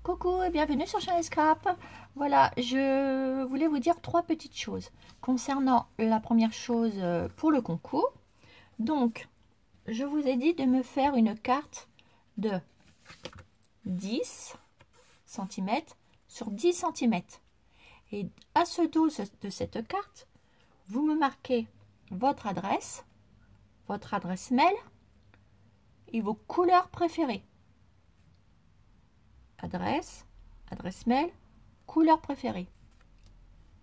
Coucou et bienvenue sur Chanel Scrap. Voilà, je voulais vous dire trois petites choses concernant la première chose pour le concours. Donc, je vous ai dit de me faire une carte de 10 cm sur 10 cm. Et à ce dos de cette carte, vous me marquez votre adresse mail et vos couleurs préférées. Adresse mail, couleur préférée.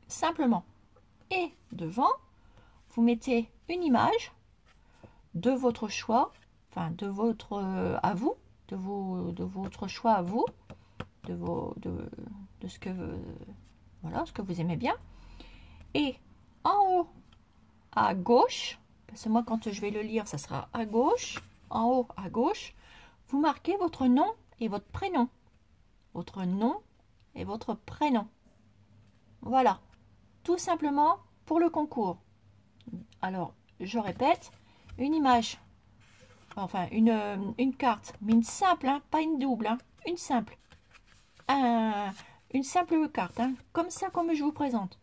Simplement. Et devant, vous mettez une image de votre choix, enfin de votre à vous, de votre choix à vous, de ce que voilà, ce que vous aimez bien. Et en haut à gauche, parce que moi quand je vais le lire, ça sera à gauche, en haut à gauche, vous marquez votre nom et votre prénom. Votre nom et votre prénom. Voilà, tout simplement pour le concours. Alors, je répète, une image, enfin une carte, mais une simple, hein, pas une double, hein, une simple. Une simple carte, hein, comme ça, comme je vous présente.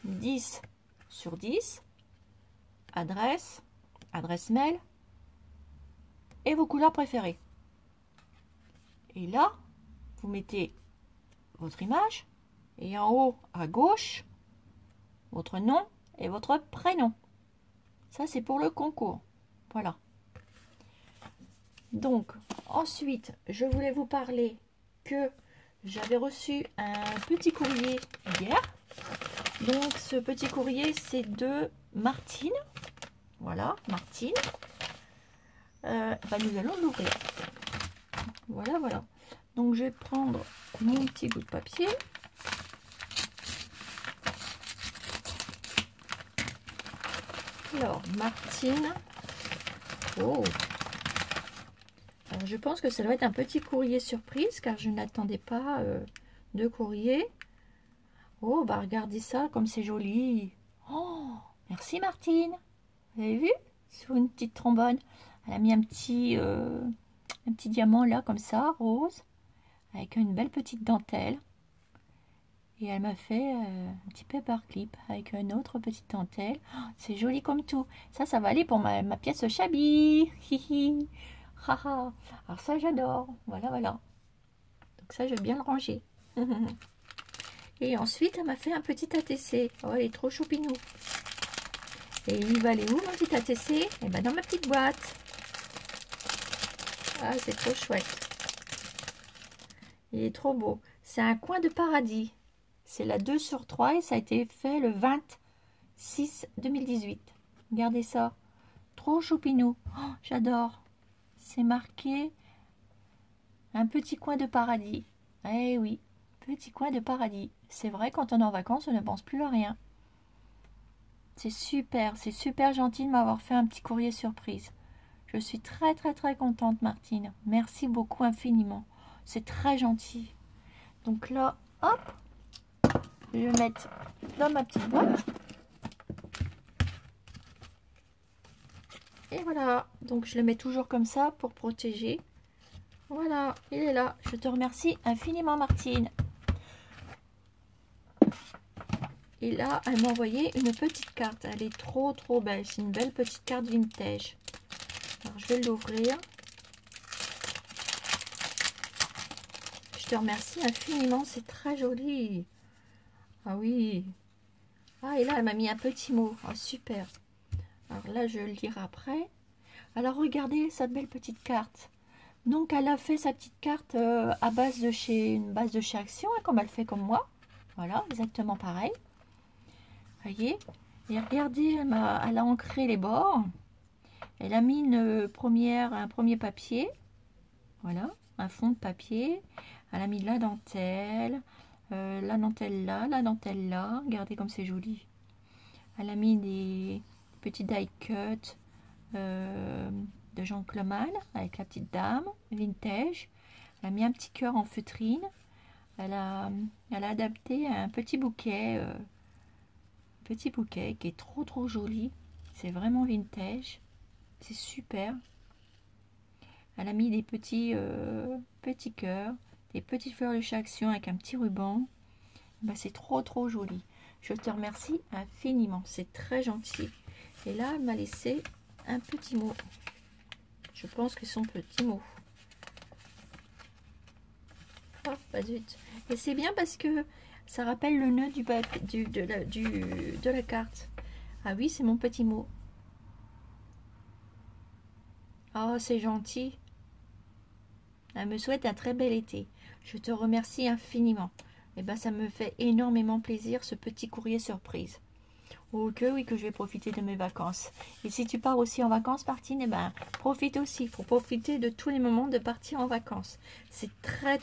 10 sur 10, adresse mail et vos couleurs préférées. Et là, vous mettez votre image et en haut à gauche, votre nom et votre prénom. Ça, c'est pour le concours. Voilà. Donc, ensuite, je voulais vous parler que j'avais reçu un petit courrier hier. Donc, ce petit courrier, c'est de Martine. Voilà, Martine. Nous allons l'ouvrir. Voilà, voilà. Donc, je vais prendre mon petit bout de papier. Alors, Martine. Oh. Alors, je pense que ça doit être un petit courrier surprise, car je n'attendais pas de courrier. Oh, bah regardez ça, comme c'est joli. Oh, merci Martine. Vous avez vu? Sur une petite trombone. Elle a mis un petit diamant là, comme ça, rose, avec une belle petite dentelle. Et elle m'a fait un petit paperclip avec une autre petite dentelle. Oh, c'est joli comme tout. Ça va aller pour ma pièce Chabi. Hihi. Alors ça, j'adore. Voilà, voilà. Donc ça, je vais bien le ranger. Et ensuite, elle m'a fait un petit ATC. Oh, elle est trop choupinou. Et il va aller où, mon petit ATC? Eh ben, dans ma petite boîte. Ah, c'est trop chouette. Il est trop beau. C'est un coin de paradis. C'est la 2 sur 3 et ça a été fait le 26/2018. Regardez ça. Trop choupinou. Oh, j'adore. C'est marqué un petit coin de paradis. Eh oui, petit coin de paradis. C'est vrai, quand on est en vacances, on ne pense plus à rien. C'est super gentil de m'avoir fait un petit courrier surprise. Je suis très contente, Martine. Merci beaucoup infiniment. C'est très gentil. Donc là, hop, je vais le mettre dans ma petite boîte. Et voilà, donc je le mets toujours comme ça pour protéger. Voilà, il est là. Je te remercie infiniment, Martine. Et là, elle m'a envoyé une petite carte. Elle est trop belle. C'est une belle petite carte vintage. Alors, je vais l'ouvrir. Je te remercie infiniment. C'est très joli. Ah oui. Ah, et là, elle m'a mis un petit mot. Ah, super. Alors là, je le lirai après. Alors, regardez cette belle petite carte. Donc, elle a fait sa petite carte à base de chez Action, hein, comme elle fait comme moi. Voilà, exactement pareil. Voyez, et regardez, elle a ancré les bords. Elle a mis un premier papier. Voilà, un fond de papier. Elle a mis de la dentelle là. Regardez comme c'est joli. Elle a mis des petits die cut de Jean Clemal avec la petite dame vintage. Elle a mis un petit cœur en feutrine. Elle a adapté un petit bouquet qui est trop joli. C'est vraiment vintage. C'est super. Elle a mis des petits cœurs des petites fleurs de chez Action avec un petit ruban. Ben, c'est trop joli. Je te remercie infiniment, c'est très gentil. Et là, elle m'a laissé un petit mot. Je pense que c'est son petit mot. Oh, pas zut. Et c'est bien parce que ça rappelle le nœud de la carte. Ah oui, c'est mon petit mot. Oh, c'est gentil. Elle me souhaite un très bel été. Je te remercie infiniment. Et ben, ça me fait énormément plaisir, ce petit courrier surprise. Oh que oui, que je vais profiter de mes vacances. Et si tu pars aussi en vacances, Martine, eh ben, profite aussi. Il faut profiter de tous les moments de partir en vacances. C'est très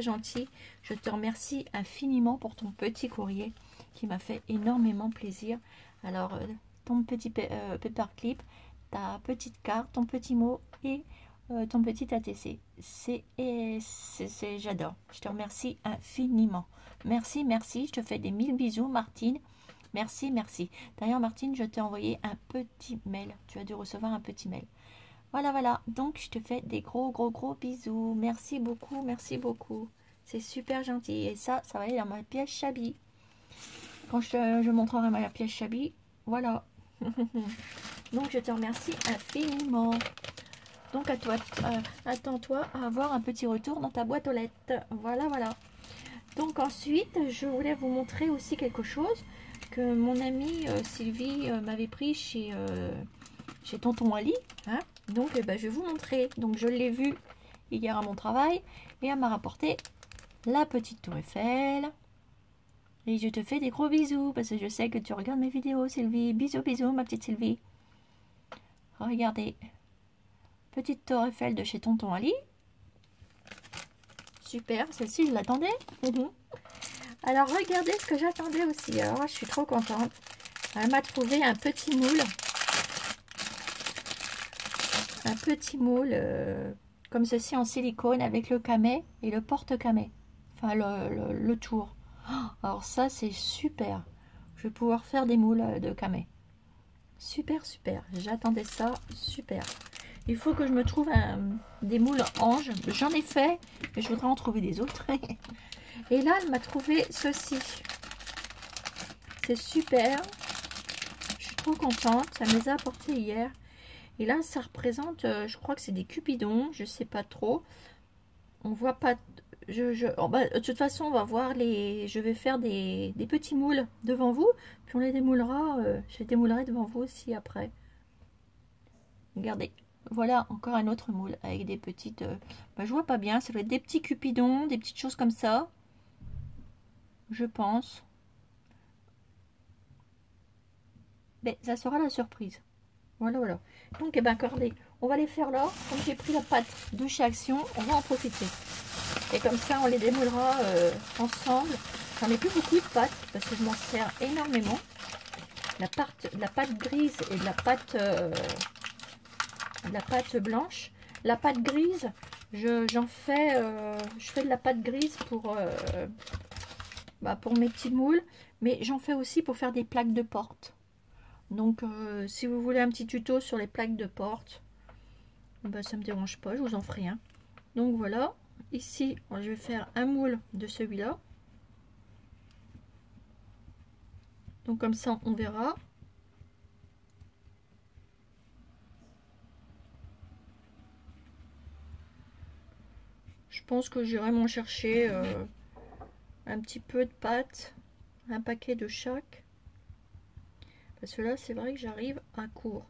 gentil. Je te remercie infiniment pour ton petit courrier qui m'a fait énormément plaisir. Alors, ton petit paperclip, ta petite carte, ton petit mot et ton petit ATC. J'adore. Je te remercie infiniment. Merci. Je te fais des 1000 bisous, Martine. Merci. D'ailleurs, Martine, je t'ai envoyé un petit mail. Tu as dû recevoir un petit mail. Voilà. Donc, je te fais des gros bisous. Merci beaucoup. C'est super gentil. Et ça va aller dans ma pièce Chabi. Quand je montrerai ma pièce Chabi, voilà. Donc, je te remercie infiniment. Donc, à toi, attends-toi à avoir un petit retour dans ta boîte aux lettres. Voilà. Donc, ensuite, je voulais vous montrer aussi quelque chose que mon amie Sylvie m'avait pris chez Tonton Ali. Hein. Donc, je vais vous montrer. Donc, je l'ai vu hier à mon travail et elle m'a rapporté la petite tour Eiffel. Et je te fais des gros bisous parce que je sais que tu regardes mes vidéos, Sylvie. Bisous, ma petite Sylvie. Regardez. Petite tour Eiffel de chez Tonton Ali. Super, celle-ci, je l'attendais. Alors, regardez ce que j'attendais aussi. Alors, je suis trop contente. Elle m'a trouvé un petit moule. Un petit moule comme ceci en silicone avec le camé et le porte-camé. Enfin, le tour. Alors ça, c'est super. Je vais pouvoir faire des moules de camé. Super. J'attendais ça. Super. Il faut que je me trouve des moules anges. J'en ai fait, mais je voudrais en trouver des autres. Et là, elle m'a trouvé ceci. C'est super. Je suis trop contente. Ça me les a apportés hier. Et là, ça représente, je crois que c'est des cupidons. Je sais pas trop. On voit pas... de toute façon, on va voir les... Je vais faire des petits moules devant vous. Puis on les démoulera. Je les démoulerai devant vous aussi après. Regardez. Voilà, encore un autre moule avec des petites... je vois pas bien. Ça doit être des petits cupidons, des petites choses comme ça. Je pense. Mais ça sera la surprise. Voilà. Donc, regardez, on va les faire là. Comme j'ai pris la pâte de chez Action, on va en profiter. Et comme ça, on les démoulera ensemble. J'en ai plus beaucoup de pâte parce que je m'en sers énormément. La pâte grise et de la pâte blanche. La pâte grise, je fais de la pâte grise pour mes petits moules. Mais j'en fais aussi pour faire des plaques de porte. Donc, si vous voulez un petit tuto sur les plaques de porte, ça me dérange pas, je vous en ferai un. Donc voilà, ici, je vais faire un moule de celui-là. Donc comme ça, on verra. Je pense que j'irai m'en chercher un petit peu de pâte, un paquet de chaque. Parce que là, c'est vrai que j'arrive à court.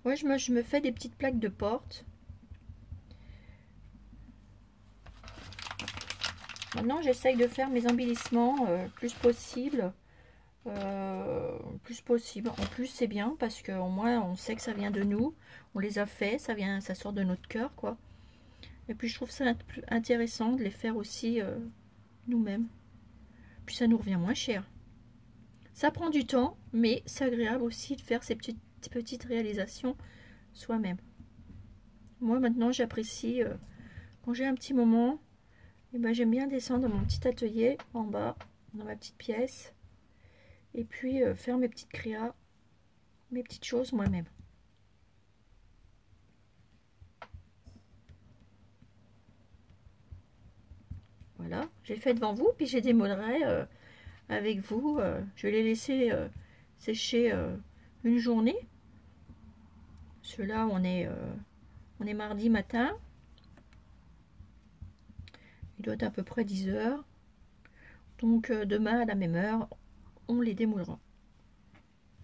Ouais, je me fais des petites plaques de porte. Maintenant, j'essaye de faire mes embellissements plus possible. En plus, c'est bien parce qu'au moins, on sait que ça vient de nous. On les a fait, ça sort de notre cœur, quoi. Et puis, je trouve ça intéressant de les faire aussi nous-mêmes. Puis, ça nous revient moins cher. Ça prend du temps, mais c'est agréable aussi de faire ces petites réalisations soi-même. Moi, maintenant, j'apprécie quand j'ai un petit moment. Et j'aime bien descendre dans mon petit atelier en bas, dans ma petite pièce, et puis faire mes petites créas, mes petites choses moi-même. Voilà, j'ai fait devant vous, puis j'ai démoulerai avec vous. Je vais les laisser sécher une journée. Ceux-là, on est mardi matin. Il doit être à peu près 10 heures. Donc demain à la même heure, on les démoulera.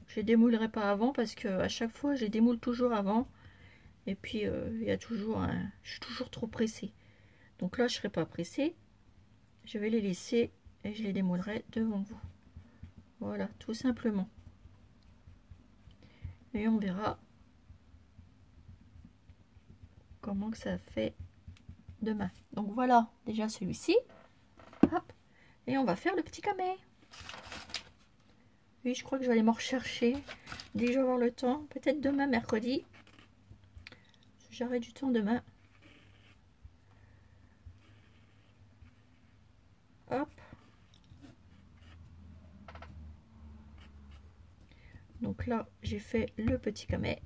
Je les démoulerai pas avant parce que à chaque fois, je les démoule toujours avant. Et puis, il y a toujours je suis toujours trop pressée. Donc là, je ne serai pas pressée. Je vais les laisser et je les démoulerai devant vous. Voilà, tout simplement. Et on verra comment que ça fait demain. Donc voilà, déjà celui-ci. Hop. Et on va faire le petit camé. Oui, je crois que je vais aller m'en rechercher dès que je vais avoir le temps. Peut-être demain, mercredi. J'aurai du temps demain. Hop. Donc là, j'ai fait le petit camé.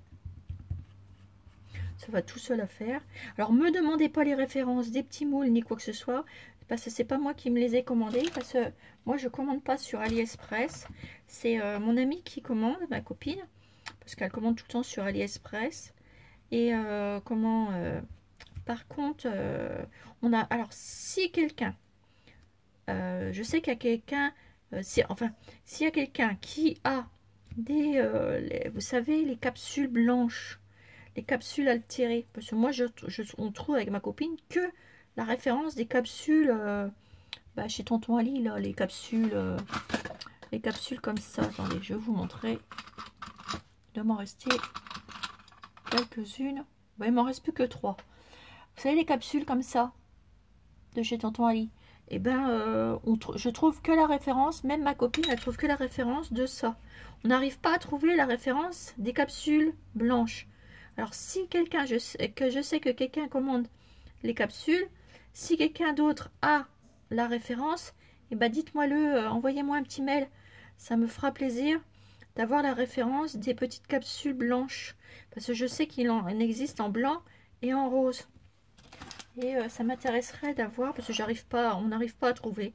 Ça va tout seul à faire. Alors, me demandez pas les références des petits moules ni quoi que ce soit. Parce que c'est pas moi qui me les ai commandés. Parce que moi, je commande pas sur AliExpress. C'est mon amie qui commande, ma copine. Parce qu'elle commande tout le temps sur AliExpress. Et par contre, on a... Alors, si quelqu'un... je sais qu'il y a quelqu'un... s'il y a quelqu'un qui a des... vous savez, les capsules blanches, les capsules altérées, parce que moi, on trouve avec ma copine que la référence des capsules chez Tonton Ali, là, les capsules comme ça. Attendez, je vais vous montrer. Il doit m'en rester quelques-unes. Ouais, il m'en reste plus que 3. Vous savez, les capsules comme ça, de chez Tonton Ali. Et ben, je trouve que la référence, même ma copine, elle trouve que la référence de ça. On n'arrive pas à trouver la référence des capsules blanches. Alors, si quelqu'un, je sais que quelqu'un commande les capsules, si quelqu'un d'autre a la référence, et ben dites-moi-le, envoyez-moi un petit mail. Ça me fera plaisir d'avoir la référence des petites capsules blanches. Parce que je sais qu'il en existe en blanc et en rose. Et ça m'intéresserait d'avoir, parce que on n'arrive pas à trouver.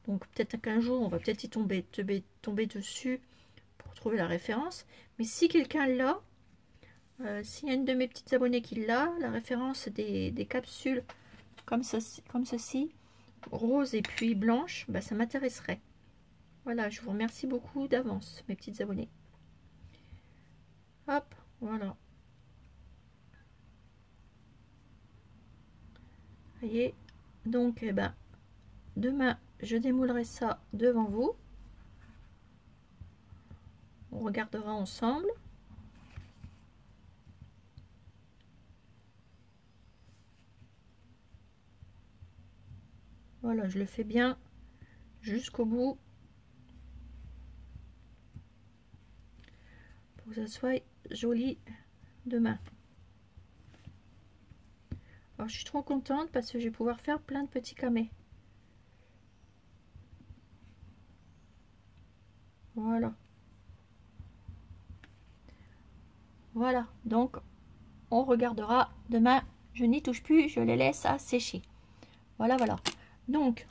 Donc peut-être qu'un jour, on va peut-être y tomber dessus pour trouver la référence. Mais si quelqu'un l'a, s'il y a une de mes petites abonnées qui l'a, la référence des capsules comme ceci, rose et puis blanche, bah, ça m'intéresserait. Voilà, je vous remercie beaucoup d'avance, mes petites abonnées. Hop, voilà. Vous voyez, donc eh ben, demain, je démoulerai ça devant vous. On regardera ensemble. Voilà, je le fais bien jusqu'au bout pour que ça soit joli demain. Alors, je suis trop contente parce que je vais pouvoir faire plein de petits camés. Voilà. Voilà, donc on regardera demain. Je n'y touche plus, je les laisse à sécher. Voilà, voilà. Donc,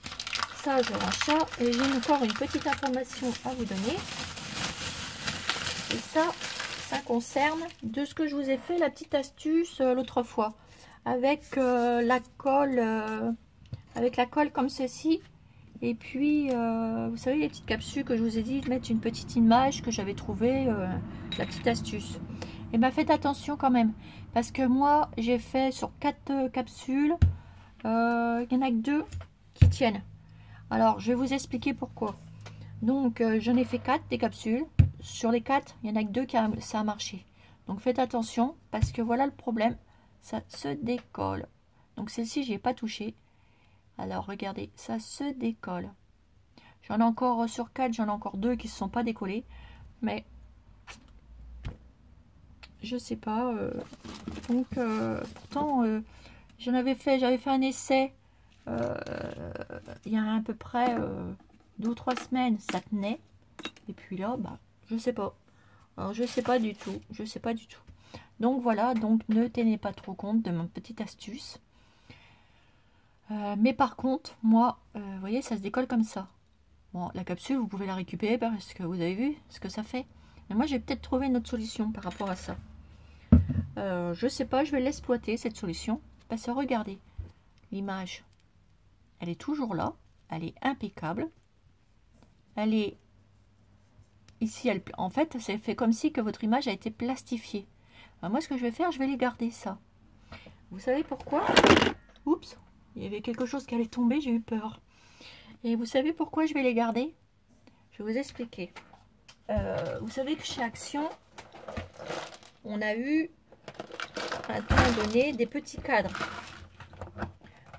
ça, je range ça. Et j'ai encore une petite information à vous donner. Et ça concerne de ce que je vous ai fait, la petite astuce l'autre fois. Avec la colle comme ceci. Et puis, vous savez, les petites capsules que je vous ai dit de mettre une petite image que j'avais trouvé, la petite astuce. Et bien, faites attention quand même. Parce que moi, j'ai fait sur 4 capsules. Il n'y en a que 2 qui tiennent. Alors, je vais vous expliquer pourquoi. Donc, j'en ai fait 4 des capsules. Sur les 4, il n'y en a que 2 qui ça a marché. Donc, faites attention. Parce que voilà le problème. Ça se décolle. Donc, celle-ci, je n'y ai pas touché. Alors, regardez, ça se décolle. J'en ai encore sur 4, j'en ai encore 2 qui ne se sont pas décollés. Mais, je sais pas. Donc, pourtant, j'avais fait un essai il y a à peu près 2 ou 3 semaines. Ça tenait. Et puis là, bah, je sais pas. Alors, je sais pas du tout. Je sais pas du tout. Donc, voilà. Donc, ne tenez pas trop compte de ma petite astuce. Mais par contre, moi, vous voyez, ça se décolle comme ça. Bon, la capsule, vous pouvez la récupérer parce que vous avez vu ce que ça fait. Mais moi, j'ai peut-être trouvé une autre solution par rapport à ça. Je sais pas, je vais l'exploiter, cette solution. Parce que regardez, l'image, elle est toujours là. Elle est impeccable. Elle est... Ici, elle... en fait, c'est fait comme si que votre image a été plastifiée. Alors moi, ce que je vais faire, je vais les garder, ça. Vous savez pourquoi? Oups, il y avait quelque chose qui allait tomber, j'ai eu peur. Et vous savez pourquoi je vais les garder? Je vais vous expliquer. Vous savez que chez Action, on a eu, à un temps donné, des petits cadres.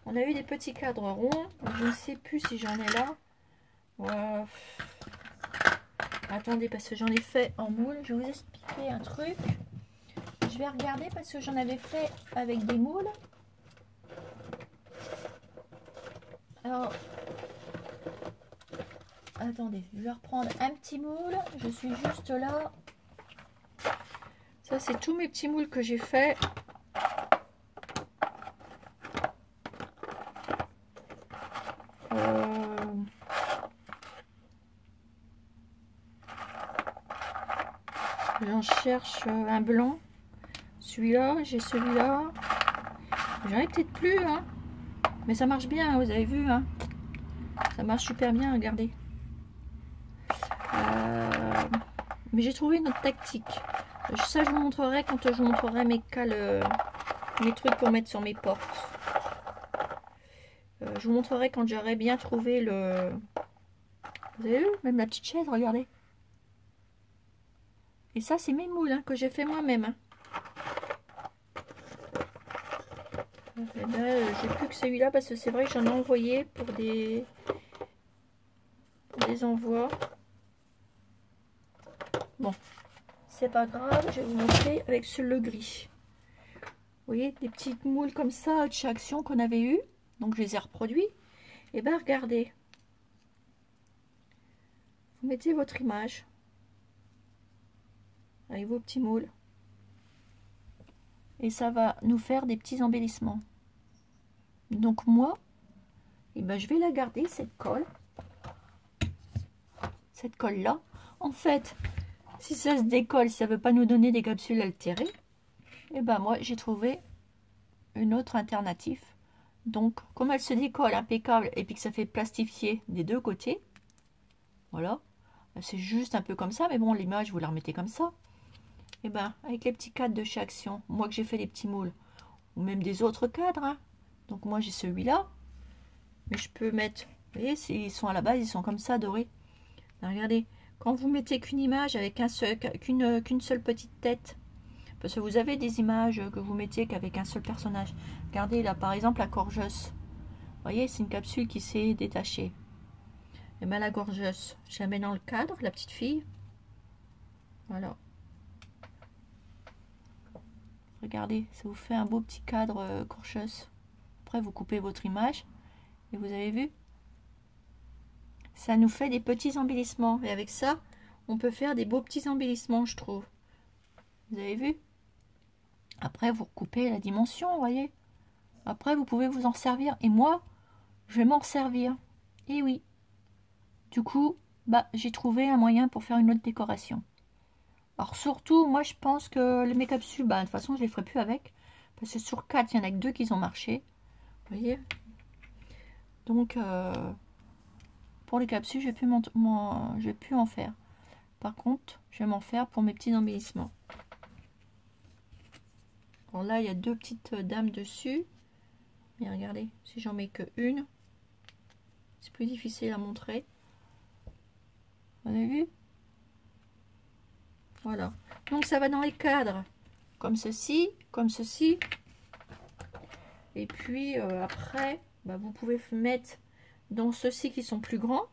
On a eu des petits cadres ronds. Je ne sais plus si j'en ai là. Attendez, parce que j'en ai fait en moule. Je vais vous expliquer un truc. Je vais regarder parce que j'en avais fait avec des moules. Alors, attendez, je vais reprendre un petit moule. Je suis juste là. Ça, c'est tous mes petits moules que j'ai fait. J'en cherche un blanc. Celui-là, j'ai celui-là. J'en ai peut-être plus, hein. Mais ça marche bien, hein, vous avez vu, hein. Ça marche super bien, regardez. Mais j'ai trouvé une autre tactique. Ça, je vous montrerai quand je vous montrerai mes cales, mes trucs pour mettre sur mes portes. Je vous montrerai quand j'aurai bien trouvé le... Vous avez vu? Même la petite chaise, regardez. Et ça, c'est mes moules, hein, que j'ai fait moi-même. Hein. Et ben, j'ai plus que celui-là parce que c'est vrai que j'en ai envoyé pour des envois. Bon, c'est pas grave, je vais vous montrer avec le gris. Vous voyez, des petites moules comme ça de chez Action qu'on avait eu. Donc je les ai reproduits. Et ben regardez. Vous mettez votre image avec vos petits moules. Et ça va nous faire des petits embellissements. Donc moi, et ben je vais la garder, cette colle. Cette colle là. En fait, si ça se décolle, ça ne veut pas nous donner des capsules altérées. Et ben moi, j'ai trouvé une autre alternative. Donc, comme elle se décolle impeccable et puis que ça fait plastifier des deux côtés, voilà, c'est juste un peu comme ça, mais bon, l'image, vous la remettez comme ça. Et ben, avec les petits cadres de chez Action, moi que j'ai fait les petits moules, ou même des autres cadres, hein. Donc moi j'ai celui-là, mais je peux mettre, vous voyez, ils sont à la base, ils sont comme ça, dorés. Alors, regardez, quand vous mettez qu'une image avec qu'une seule petite tête, parce que vous avez des images que vous mettiez qu'avec un seul personnage. Regardez là, par exemple, la gorgeuse. Vous voyez, c'est une capsule qui s'est détachée. Et bien la gorgeuse, je la mets dans le cadre, la petite fille. Voilà. Regardez, ça vous fait un beau petit cadre gorgeuse. Après, vous coupez votre image. Et vous avez vu? Ça nous fait des petits embellissements. Et avec ça, on peut faire des beaux petits embellissements, je trouve. Vous avez vu? Après, vous recoupez la dimension, vous voyez. Après, vous pouvez vous en servir. Et moi, je vais m'en servir. Et oui. Du coup, bah, j'ai trouvé un moyen pour faire une autre décoration. Alors surtout, moi, je pense que mes capsules, bah, de toute façon, je les ferai plus avec. Parce que sur 4, il n'y en a que 2 qui ont marché. Vous voyez. Donc, pour les capsules, je ne vais plus en faire. Par contre, je vais m'en faire pour mes petits embellissements. Alors là, il y a 2 petites dames dessus. Mais regardez, si j'en mets que une, c'est plus difficile à montrer. Vous avez vu? Voilà. Donc ça va dans les cadres. Comme ceci, comme ceci. Et puis après, bah, vous pouvez mettre dans ceux-ci qui sont plus grands.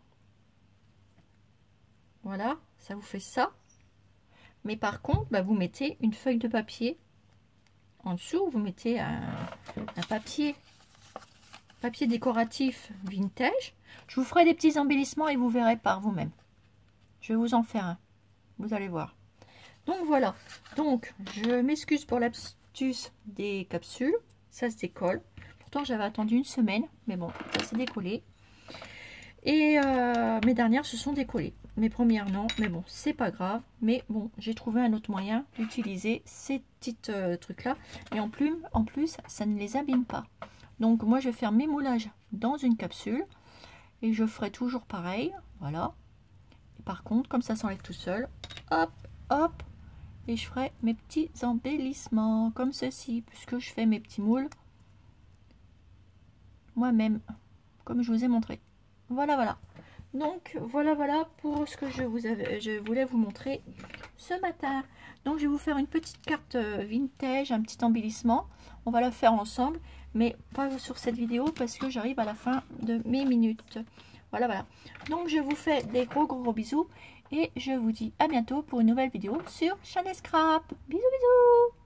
Voilà, ça vous fait ça. Mais par contre, bah, vous mettez une feuille de papier. En dessous, vous mettez un papier décoratif vintage. Je vous ferai des petits embellissements et vous verrez par vous-même. Je vais vous en faire un. Vous allez voir. Donc voilà. Donc, je m'excuse pour l'astuce des capsules. Ça se décolle. pourtant j'avais attendu une semaine, mais bon, ça s'est décollé. Et mes dernières se sont décollées. Mes premières non, mais bon, c'est pas grave. Mais bon, j'ai trouvé un autre moyen d'utiliser ces petites trucs là. Et en plus, ça ne les abîme pas. Donc moi, je vais faire mes moulages dans une capsule. Et je ferai toujours pareil. Voilà. Et par contre, comme ça s'enlève tout seul, hop, hop. Et je ferai mes petits embellissements comme ceci. Puisque je fais mes petits moules moi-même. Comme je vous ai montré. Voilà, voilà. Donc, voilà pour ce que je voulais vous montrer ce matin. Donc, je vais vous faire une petite carte vintage, un petit embellissement. On va la faire ensemble, mais pas sur cette vidéo parce que j'arrive à la fin de mes minutes. Voilà, voilà. Donc, je vous fais des gros bisous et je vous dis à bientôt pour une nouvelle vidéo sur Chanel Scrap. Bisous, bisous!